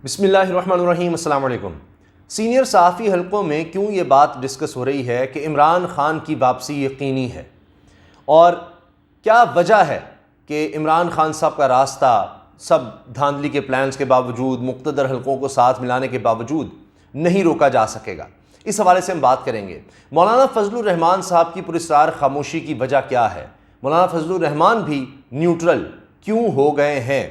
بسم اللہ الرحمن الرحیم۔ السلام علیکم۔ سینئر صحافی حلقوں میں کیوں یہ بات ڈسکس ہو رہی ہے کہ عمران خان کی واپسی یقینی ہے، اور کیا وجہ ہے کہ عمران خان صاحب کا راستہ سب دھاندلی کے پلانز کے باوجود، مقتدر حلقوں کو ساتھ ملانے کے باوجود نہیں روکا جا سکے گا؟ اس حوالے سے ہم بات کریں گے۔ مولانا فضل الرحمان صاحب کی پراسرار خاموشی کی وجہ کیا ہے؟ مولانا فضل الرحمان بھی نیوٹرل کیوں ہو گئے ہیں؟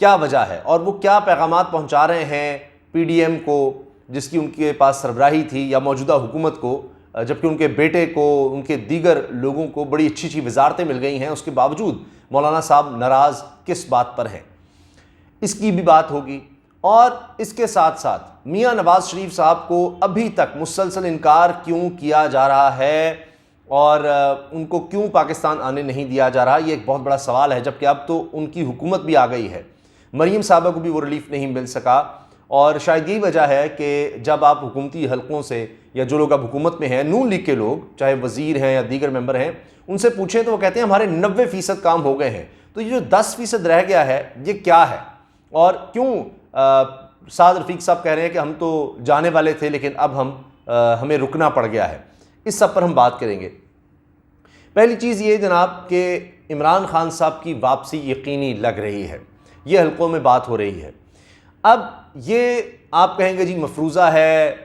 کیا وجہ ہے؟ اور وہ کیا پیغامات پہنچا رہے ہیں پی ڈی ایم کو، جس کی ان کے پاس سربراہی تھی، یا موجودہ حکومت کو، جبکہ ان کے بیٹے کو، ان کے دیگر لوگوں کو بڑی اچھی اچھی وزارتیں مل گئی ہیں، اس کے باوجود مولانا صاحب ناراض کس بات پر ہیں؟ اس کی بھی بات ہوگی۔ اور اس کے ساتھ ساتھ میاں نواز شریف صاحب کو ابھی تک مسلسل انکار کیوں کیا جا رہا ہے، اور ان کو کیوں پاکستان آنے نہیں دیا جا رہا؟ یہ ایک بہت بڑا سوال ہے، جبکہ اب تو ان کی حکومت بھی آ گئی ہے۔ مریم صاحبہ کو بھی وہ ریلیف نہیں مل سکا، اور شاید یہی وجہ ہے کہ جب آپ حکومتی حلقوں سے، یا جو لوگ اب حکومت میں ہیں، نون لیگ کے لوگ، چاہے وزیر ہیں یا دیگر ممبر ہیں، ان سے پوچھیں تو وہ کہتے ہیں ہمارے 90% کام ہو گئے ہیں۔ تو یہ جو 10% رہ گیا ہے، یہ کیا ہے؟ اور کیوں سعد رفیق صاحب کہہ رہے ہیں کہ ہم تو جانے والے تھے لیکن اب ہمیں رکنا پڑ گیا ہے؟ اس سب پر ہم بات کریں گے۔ پہلی چیز یہ جناب کہ عمران خان صاحب کی واپسی یقینی لگ رہی ہے، یہ حلقوں میں بات ہو رہی ہے۔ اب یہ آپ کہیں گے جی مفروضہ ہے،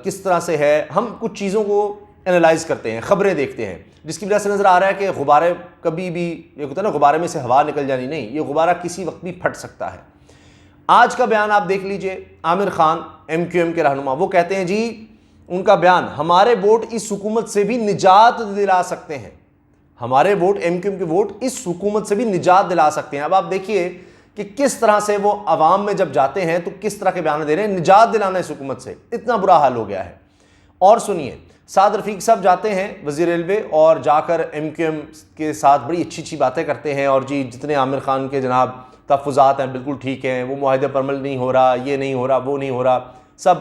کس طرح سے ہے؟ ہم کچھ چیزوں کو انالائز کرتے ہیں، خبریں دیکھتے ہیں، جس کی وجہ سے نظر آ رہا ہے کہ غبارے کبھی بھی، یہ ہوتا ہے نا غبارے میں سے ہوا نکل جانی، نہیں، یہ غبارہ کسی وقت بھی پھٹ سکتا ہے۔ آج کا بیان آپ دیکھ لیجئے، Aamir Khan M Q M کے رہنما، وہ کہتے ہیں جی، ان کا بیان، ہمارے ووٹ اس حکومت سے بھی نجات دلا سکتے ہیں، ہمارے ووٹ، ایم کیو ایم کے ووٹ اس حکومت سے بھی نجات دلا سکتے ہیں۔ اب آپ دیکھیے کہ کس طرح سے وہ عوام میں جب جاتے ہیں تو کس طرح کے بیان دے رہے ہیں، نجات دلانا اس حکومت سے، اتنا برا حال ہو گیا ہے۔ اور سنیے، سعد رفیق صاحب جاتے ہیں وزیر ریلوے، اور جا کر ایم کیو ایم کے ساتھ بڑی اچھی اچھی باتیں کرتے ہیں، اور جی جتنے عامر خان کے جناب تحفظات ہیں بالکل ٹھیک ہیں، وہ معاہدے پر عمل نہیں ہو رہا، یہ نہیں ہو رہا، وہ نہیں ہو رہا، سب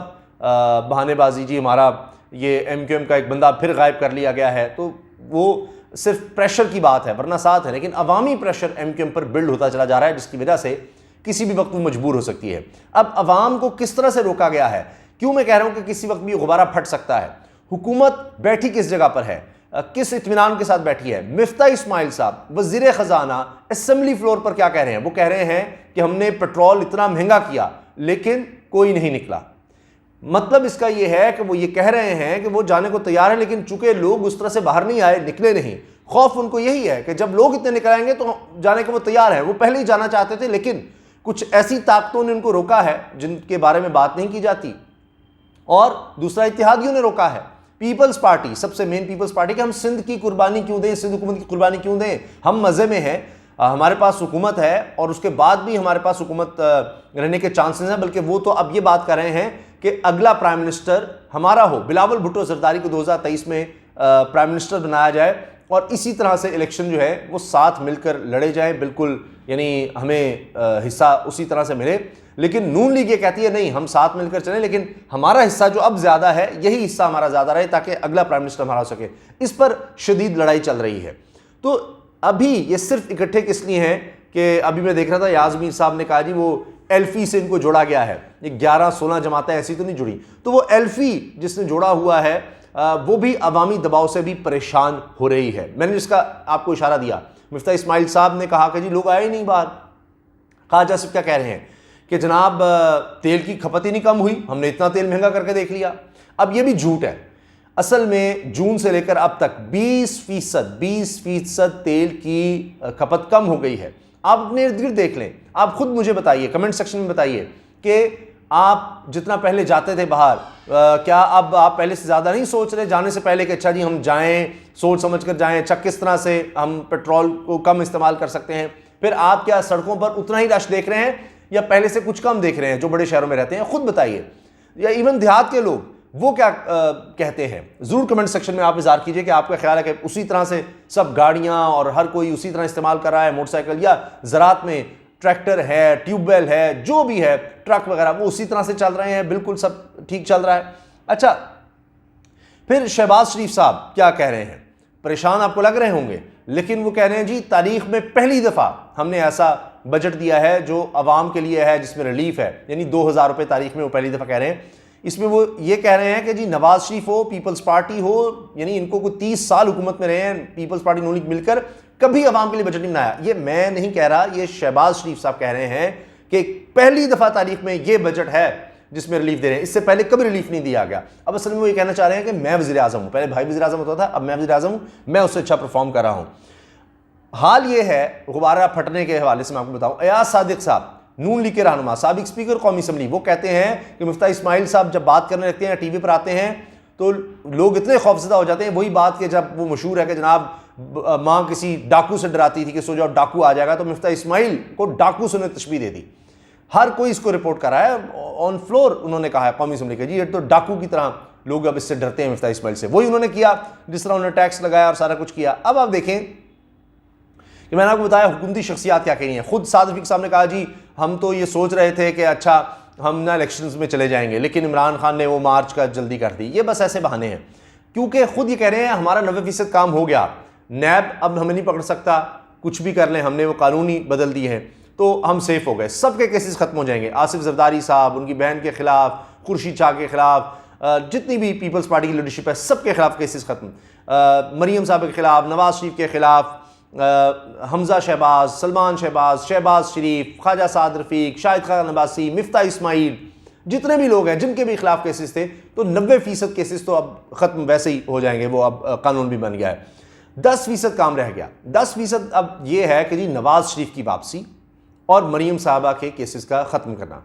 بہانے بازی، جی ہمارا یہ ایم کیو ایم کا ایک بندہ پھر غائب کر لیا گیا ہے۔ تو وہ صرف پریشر کی بات ہے، ورنہ ساتھ ہے، لیکن عوامی پریشر ایم کیو ایم پر بلڈ ہوتا چلا جا رہا ہے، جس کی وجہ سے کسی بھی وقت وہ مجبور ہو سکتی ہے۔ اب عوام کو کس طرح سے روکا گیا ہے؟ کیوں میں کہہ رہا ہوں کہ کسی وقت بھی غبارہ پھٹ سکتا ہے؟ حکومت بیٹھی کس جگہ پر ہے، کس اطمینان کے ساتھ بیٹھی ہے؟ مفتاح اسماعیل صاحب وزیر خزانہ اسمبلی فلور پر کیا کہہ رہے ہیں؟ وہ کہہ رہے ہیں کہ ہم نے پیٹرول اتنا مہنگا کیا لیکن کوئی نہیں نکلا۔ مطلب اس کا یہ ہے کہ وہ یہ کہہ رہے ہیں کہ وہ جانے کو تیار ہیں، لیکن چونکہ لوگ اس طرح سے باہر نہیں آئے، نکلے نہیں، خوف ان کو یہی ہے کہ جب لوگ اتنے نکل آئیں گے تو جانے کو وہ تیار ہیں۔ وہ پہلے ہی جانا چاہتے تھے، لیکن کچھ ایسی طاقتوں نے ان کو روکا ہے جن کے بارے میں بات نہیں کی جاتی، اور دوسرا اتحادیوں نے روکا ہے۔ پیپلز پارٹی، سب سے مین پیپلز پارٹی، کہ ہم سندھ کی قربانی کیوں دیں، سندھ حکومت کی قربانی کیوں دیں؟ ہم مزے میں ہیں، ہمارے پاس حکومت ہے، اور اس کے بعد بھی ہمارے پاس حکومت رہنے کے چانسز ہیں، بلکہ وہ تو اب یہ بات کر رہے ہیں کہ اگلا پرائم منسٹر ہمارا ہو، بلاول بھٹو زرداری کو 2023 میں پرائم منسٹر بنایا جائے، اور اسی طرح سے الیکشن جو ہے وہ ساتھ مل کر لڑے جائیں، بالکل، یعنی ہمیں حصہ اسی طرح سے ملے۔ لیکن نون لیگ یہ کہتی ہے نہیں، ہم ساتھ مل کر چلیں، لیکن ہمارا حصہ جو اب زیادہ ہے، یہی حصہ ہمارا زیادہ رہے تاکہ اگلا پرائم منسٹر ہمارا ہو سکے۔ اس پر شدید لڑائی چل رہی ہے۔ تو ابھی یہ صرف اکٹھے کس لیے ہیں کہ ابھی میں دیکھ رہا تھا یاز میر صاحب نے کہا جی وہ ایلفی سے ان کو جوڑا گیا ہے، یہ 11-16 جماعتیں ایسی تو نہیں جڑی، تو وہ ایلفی جس نے جوڑا ہوا ہے وہ بھی عوامی دباؤ سے بھی پریشان ہو رہی ہے۔ میں نے جس کا آپ کو اشارہ دیا، مفتاح اسماعیل صاحب نے کہا کہ جی لوگ آئے ہی نہیں باہر۔ خواجہ صاحب کیا کہہ رہے ہیں کہ جناب تیل کی کھپت ہی نہیں کم ہوئی، ہم نے اتنا تیل مہنگا کر کے دیکھ لیا۔ اب یہ بھی جھوٹ ہے، اصل میں جون سے لے کر اب تک 20% تیل کی کھپت کم ہو گئی ہے۔ آپ اپنے ارد گرد دیکھ لیں، آپ خود مجھے بتائیے، کمنٹ سیکشن میں بتائیے کہ آپ جتنا پہلے جاتے تھے باہر، کیا اب آپ پہلے سے زیادہ نہیں سوچ رہے جانے سے پہلے کہ اچھا جی ہم جائیں، سوچ سمجھ کر جائیں، اچھا کس طرح سے ہم پیٹرول کو کم استعمال کر سکتے ہیں؟ پھر آپ کیا سڑکوں پر اتنا ہی رش دیکھ رہے ہیں یا پہلے سے کچھ کم دیکھ رہے ہیں جو بڑے شہروں میں رہتے ہیں؟ خود بتائیے۔ یا ایون دیہات کے لوگ وہ کیا کہتے ہیں؟ ضرور کمنٹ سیکشن میں آپ اظہار کیجئے کہ آپ کا خیال ہے کہ اسی طرح سے سب گاڑیاں اور ہر کوئی اسی طرح استعمال کر رہا ہے، موٹر سائیکل یا زراعت میں ٹریکٹر ہے، ٹیوب ویل ہے، جو بھی ہے، ٹرک وغیرہ، وہ اسی طرح سے چل رہے ہیں، بالکل سب ٹھیک چل رہا ہے۔ اچھا، پھر شہباز شریف صاحب کیا کہہ رہے ہیں؟ پریشان آپ کو لگ رہے ہوں گے، لیکن وہ کہہ رہے ہیں جی تاریخ میں پہلی دفعہ ہم نے ایسا بجٹ دیا ہے جو عوام کے لیے ہے، جس میں ریلیف ہے، یعنی 2000 روپے تاریخ میں وہ پہلی دفعہ کہہ رہے ہیں. اس میں وہ یہ کہہ رہے ہیں کہ جی نواز شریف ہو، پیپلز پارٹی ہو، یعنی ان کو کوئی 30 سال حکومت میں رہے ہیں، پیپلز پارٹی نون لیگ مل کر کبھی عوام کے لیے بجٹ نہیں بنایا. یہ میں نہیں کہہ رہا، یہ شہباز شریف صاحب کہہ رہے ہیں کہ پہلی دفعہ تاریخ میں یہ بجٹ ہے جس میں ریلیف دے رہے ہیں. اس سے پہلے کبھی ریلیف نہیں دیا گیا. اب اصل میں وہ یہ کہنا چاہ رہے ہیں کہ میں وزیر اعظم ہوں، پہلے بھائی وزیر اعظم ہوتا تھا، اب میں وزیر اعظم ہوں، میں اس سے اچھا پرفارم کر رہا ہوں. حال یہ ہے غبارہ پھٹنے کے حوالے سے میں آپ کو بتاؤں، ایاز صادق صاحب نون لیگ کے رہنما، سابق اسپیکر قومی اسمبلی، وہ کہتے ہیں کہ مفتاح اسماعیل صاحب جب بات کرنے لگتے ہیں، ٹی وی پر آتے ہیں تو لوگ اتنے خوفزدہ ہو جاتے ہیں. وہی بات کہ جب وہ مشہور ہے کہ جناب ماں کسی ڈاکو سے ڈراتی تھی کہ سو جاؤ ڈاکو آ جائے گا، تو مفتاح اسماعیل کو ڈاکو سے انہوں نے تشبیہ دے دی. ہر کوئی اس کو رپورٹ کر رہا ہے آن فلور. انہوں نے کہا ہے قومی اسمبلی کا جی یہ تو ڈاکو کی طرح لوگ اب اس سے ڈرتے ہیں مفتاح اسماعیل سے. وہی انہوں نے کیا جس طرح انہوں نے ٹیکس لگایا اور سارا کچھ کیا. اب آپ دیکھیں کہ میں نے آپ کو بتایا حکومتی شخصیات کیا کہہ رہی ہیں. خود سعد رفیق صاحب نے کہا جی ہم تو یہ سوچ رہے تھے کہ اچھا ہم نہ الیکشنز میں چلے جائیں گے، لیکن عمران خان نے وہ مارچ کا جلدی کر دی. یہ بس ایسے بہانے ہیں، کیونکہ خود یہ کہہ رہے ہیں ہمارا 90% کام ہو گیا، نیب اب ہمیں نہیں پکڑ سکتا، کچھ بھی کر لیں، ہم نے وہ قانون ہی بدل دیے ہیں تو ہم سیف ہو گئے، سب کے کیسز ختم ہو جائیں گے. آصف زرداری صاحب، ان کی بہن کے خلاف، خورشید شاہ کے خلاف، جتنی بھی پیپلز پارٹی کی لیڈرشپ ہے سب کے خلاف کیسز ختم. مریم صاحب کے خلاف، نواز شریف کے خلاف، حمزہ شہباز، سلمان شہباز، شہباز شریف، خواجہ سعد رفیق، شاہد خان عباسی، مفتاح اسماعیل، جتنے بھی لوگ ہیں جن کے بھی خلاف کیسز تھے، تو 90% کیسز تو اب ختم ویسے ہی ہو جائیں گے، وہ اب قانون بھی بن گیا ہے. 10% کام رہ گیا. 10% اب یہ ہے کہ جی نواز شریف کی واپسی اور مریم صاحبہ کے کیسز کا ختم کرنا.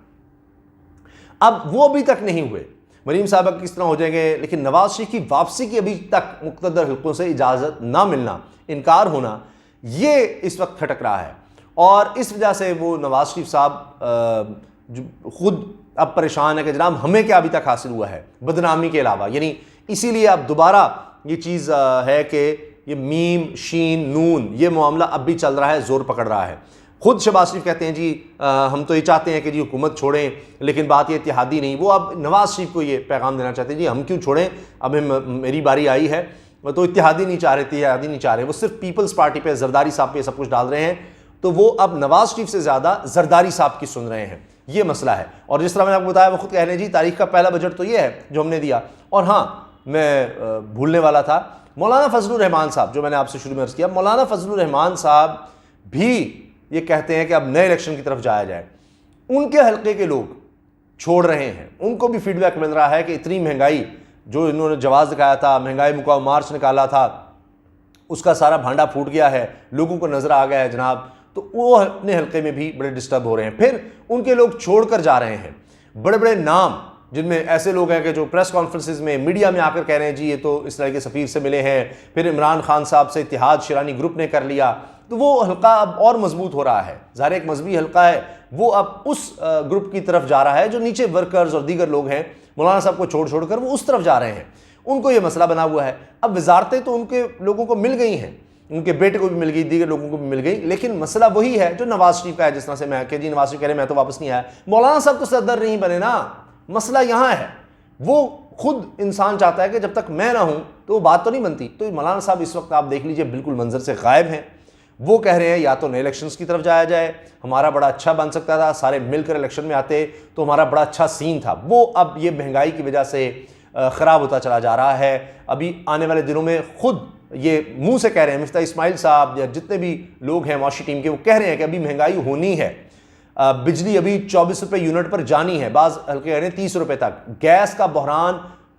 اب وہ ابھی تک نہیں ہوئے. مریم صاحبہ کس طرح ہو جائیں گے، لیکن نواز شریف کی واپسی کی ابھی تک مقتدر حلقوں سے اجازت نہ ملنا، انکار ہونا، یہ اس وقت کھٹک رہا ہے. اور اس وجہ سے وہ نواز شریف صاحب خود اب پریشان ہے کہ جناب ہمیں کیا ابھی تک حاصل ہوا ہے بدنامی کے علاوہ. یعنی اسی لیے اب دوبارہ یہ چیز ہے کہ یہ میم شین نون یہ معاملہ اب بھی چل رہا ہے، زور پکڑ رہا ہے. خود شہباز شریف کہتے ہیں جی ہم تو یہ چاہتے ہیں کہ جی حکومت چھوڑیں، لیکن بات یہ اتحادی نہیں. وہ اب نواز شریف کو یہ پیغام دینا چاہتے ہیں جی ہم کیوں چھوڑیں، اب میری باری آئی ہے. وہ تو اتحادی نہیں چاہ رہے تھے، اتحادی نہیں چاہ رہے، وہ صرف پیپلز پارٹی پہ، زرداری صاحب پہ سب کچھ ڈال رہے ہیں. تو وہ اب نواز شریف سے زیادہ زرداری صاحب کی سن رہے ہیں. یہ مسئلہ ہے. اور جس طرح میں نے آپ کو بتایا، وہ خود کہہ رہے ہیں جی تاریخ کا پہلا بجٹ تو یہ ہے جو ہم نے دیا. اور ہاں میں بھولنے والا تھا، مولانا فضل الرحمان صاحب جو میں نے آپ سے شروع میں عرض کیا، مولانا فضل الرحمان صاحب بھی یہ کہتے ہیں کہ اب نئے الیکشن کی طرف جایا جائے. ان کے حلقے کے لوگ چھوڑ رہے ہیں، ان کو بھی فیڈ بیک مل رہا ہے کہ اتنی مہنگائی جو انہوں نے جواز دکھایا تھا، مہنگائی مقابل مارچ نکالا تھا، اس کا سارا بھانڈا پھوٹ گیا ہے، لوگوں کو نظر آ گیا ہے جناب. تو وہ اپنے حلقے میں بھی بڑے ڈسٹرب ہو رہے ہیں. پھر ان کے لوگ چھوڑ کر جا رہے ہیں، بڑے بڑے نام جن میں ایسے لوگ ہیں کہ جو پریس کانفرنسز میں میڈیا میں آ کر کہہ رہے ہیں جی یہ تو اسرائیل کے سفیر سے ملے ہیں، پھر عمران خان صاحب سے اتحاد شیرانی گروپ نے کر لیا. تو وہ حلقہ اب اور مضبوط ہو رہا ہے. ظاہر ایک مذہبی حلقہ ہے، وہ اب اس گروپ کی طرف جا رہا ہے جو نیچے ورکرز اور دیگر لوگ ہیں، مولانا صاحب کو چھوڑ کر وہ اس طرف جا رہے ہیں. ان کو یہ مسئلہ بنا ہوا ہے. اب وزارتیں تو ان کے لوگوں کو مل گئی ہیں، ان کے بیٹے کو بھی مل گئی، دیگر لوگوں کو بھی مل گئی، لیکن مسئلہ وہی ہے جو نواز شریف کا ہے. جس طرح سے میں کہ جی نواز شریف کہہ رہے میں تو واپس نہیں آیا، مولانا صاحب تو صدر نہیں بنے نا. مسئلہ یہاں ہے، وہ خود انسان چاہتا ہے کہ جب تک میں نہ ہوں تو وہ بات تو نہیں بنتی. تو مولانا صاحب اس وقت آپ دیکھ لیجئے بالکل منظر سے غائب ہیں. وہ کہہ رہے ہیں یا تو نئے الیکشنز کی طرف جایا جائے، ہمارا بڑا اچھا بن سکتا تھا، سارے مل کر الیکشن میں آتے تو ہمارا بڑا اچھا سین تھا. وہ اب یہ مہنگائی کی وجہ سے خراب ہوتا چلا جا رہا ہے. ابھی آنے والے دنوں میں خود یہ منہ سے کہہ رہے ہیں مفتاح اسماعیل صاحب یا جتنے بھی لوگ ہیں معاشی ٹیم کے، وہ کہہ رہے ہیں کہ ابھی مہنگائی ہونی ہے. بجلی ابھی 24 روپے یونٹ پر جانی ہے، بعض حلقے کہہ رہے ہیں 30 روپے تک. گیس کا بحران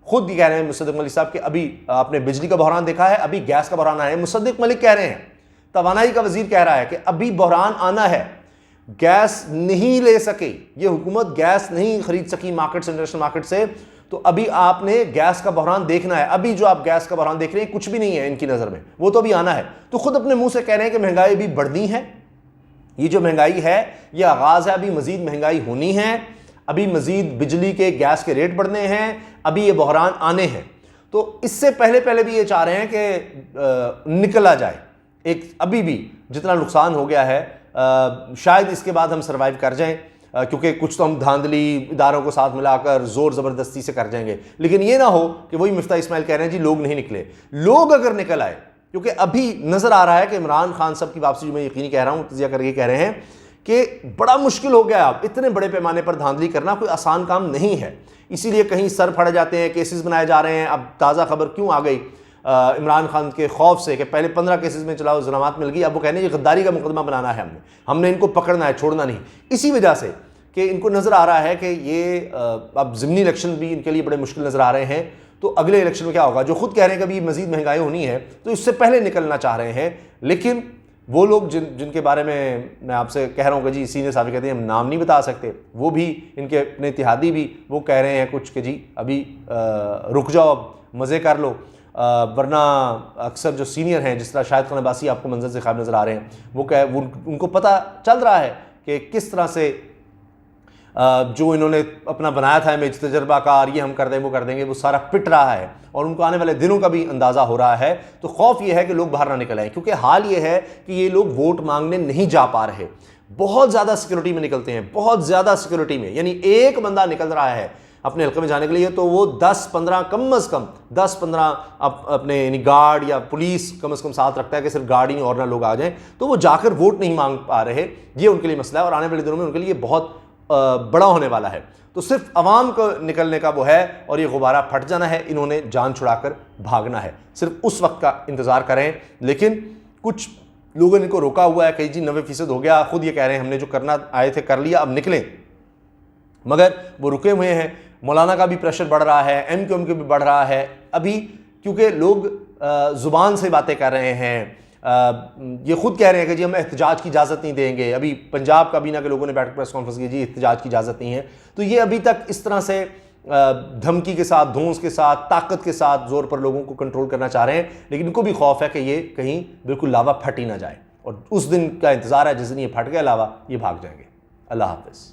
خود کہہ رہے ہیں مصدق ملک صاحب کہ ابھی آپ نے بجلی کا بحران دیکھا ہے، ابھی گیس کا بحران آیا ہے. مصدق ملک کہہ رہے ہیں، توانائی کا وزیر کہہ رہا ہے کہ ابھی بحران آنا ہے. گیس نہیں لے سکے یہ حکومت، گیس نہیں خرید سکی مارکیٹ سے، انٹرنیشنل مارکیٹ سے، تو ابھی آپ نے گیس کا بحران دیکھنا ہے. ابھی جو آپ گیس کا بحران دیکھ رہے ہیں کچھ بھی نہیں ہے ان کی نظر میں، وہ تو ابھی آنا ہے. تو خود اپنے منہ سے کہہ رہے ہیں کہ مہنگائی ابھی بڑھنی ہے. یہ جو مہنگائی ہے یہ آغاز ہے، ابھی مزید مہنگائی ہونی ہے، ابھی مزید بجلی کے گیس کے ریٹ بڑھنے ہیں، ابھی یہ بحران آنے ہیں. تو اس سے پہلے بھی یہ چاہ رہے ہیں کہ نکلا جائے. ایک ابھی بھی جتنا نقصان ہو گیا ہے شاید اس کے بعد ہم سروائیو کر جائیں، کیونکہ کچھ تو ہم دھاندلی اداروں کو ساتھ ملا کر زور زبردستی سے کر جائیں گے. لیکن یہ نہ ہو کہ وہی مفتاح اسماعیل کہہ رہے ہیں جی لوگ نہیں نکلے. لوگ اگر نکل آئے، کیونکہ ابھی نظر آ رہا ہے کہ عمران خان صاحب کی واپسی، جو میں یقینی کہہ رہا ہوں، تجزیہ کر کے کہہ رہے ہیں کہ بڑا مشکل ہو گیا، اب اتنے بڑے پیمانے پر دھاندلی کرنا کوئی آسان کام نہیں ہے، اسی لیے کہیں سر پھڑ جاتے ہیں، کیسز بنائے جا رہے ہیں۔ اب تازہ خبر کیوں آ گئی عمران خان کے خوف سے کہ پہلے 15 کیسز میں چلاؤ ضمانت مل گئی، اب وہ کہنے یہ غداری کا مقدمہ بنانا ہے، ہم نے ان کو پکڑنا ہے، چھوڑنا نہیں، اسی وجہ سے کہ ان کو نظر آ رہا ہے کہ یہ اب ضمنی الیکشن بھی ان کے لیے بڑے مشکل نظر آ رہے ہیں، تو اگلے الیکشن میں کیا ہوگا؟ جو خود کہہ رہے ہیں کہ ابھی مزید مہنگائی ہونی ہے تو اس سے پہلے نکلنا چاہ رہے ہیں، لیکن وہ لوگ جن کے بارے میں آپ سے کہہ رہا ہوں کہ جی سینئر صاحب کہتے ہیں ہم نام نہیں بتا سکتے، وہ بھی ان کے اپنے اتحادی بھی وہ کہہ رہے ہیں کچھ کہ جی ابھی رک جاؤ، اب مزے کر لو، ورنہ اکثر جو سینئر ہیں جس طرح شاہد خان عباسی آپ کو منظر سے خائب نظر آ رہے ہیں، وہ ان کو پتہ چل رہا ہے کہ کس طرح سے جو انہوں نے اپنا بنایا تھا امیج تجربہ کار، یہ ہم کر دیں وہ کر دیں گے، وہ سارا پٹ رہا ہے، اور ان کو آنے والے دنوں کا بھی اندازہ ہو رہا ہے۔ تو خوف یہ ہے کہ لوگ باہر نہ نکل آئیں، کیونکہ حال یہ ہے کہ یہ لوگ ووٹ مانگنے نہیں جا پا رہے، بہت زیادہ سیکیورٹی میں نکلتے ہیں، بہت زیادہ سیکیورٹی میں، یعنی ایک بندہ نکل رہا ہے اپنے حلقے میں جانے کے لیے تو وہ 10-15 کم از کم 10-15 اپنے یعنی گارڈ یا پولیس کم از کم ساتھ رکھتا ہے کہ صرف گارڈ ہی اور نہ لوگ آ جائیں، تو وہ جا کر ووٹ نہیں مانگ پا رہے، یہ ان کے لیے مسئلہ ہے، اور آنے والے دنوں میں ان کے لیے بہت بڑا ہونے والا ہے۔ تو صرف عوام کو نکلنے کا وہ ہے اور یہ غبارہ پھٹ جانا ہے، انہوں نے جان چھڑا کر بھاگنا ہے، صرف اس وقت کا انتظار کریں۔ لیکن کچھ لوگوں نے ان کو روکا ہوا ہے کہ جی 90% ہو گیا، خود یہ کہہ رہے ہیں ہم نے جو کرنا آئے تھے کر لیا، اب نکلیں، مگر وہ رکے ہوئے ہیں۔ مولانا کا بھی پریشر بڑھ رہا ہے، ایم کیو ایم کے بھی بڑھ رہا ہے ابھی، کیونکہ لوگ زبان سے باتیں کر رہے ہیں، یہ خود کہہ رہے ہیں کہ جی ہم احتجاج کی اجازت نہیں دیں گے۔ ابھی پنجاب کابینہ کے لوگوں نے بیٹھ کر پریس کانفرنس کی، جی احتجاج کی اجازت نہیں ہے۔ تو یہ ابھی تک اس طرح سے دھمکی کے ساتھ، دھونس کے ساتھ، طاقت کے ساتھ زور پر لوگوں کو کنٹرول کرنا چاہ رہے ہیں، لیکن ان کو بھی خوف ہے کہ یہ کہیں بالکل لاوا پھٹ ہی نہ جائے، اور اس دن کا انتظار ہے جس دن یہ پھٹ گیا لاوا، یہ بھاگ جائیں گے۔ اللہ حافظ۔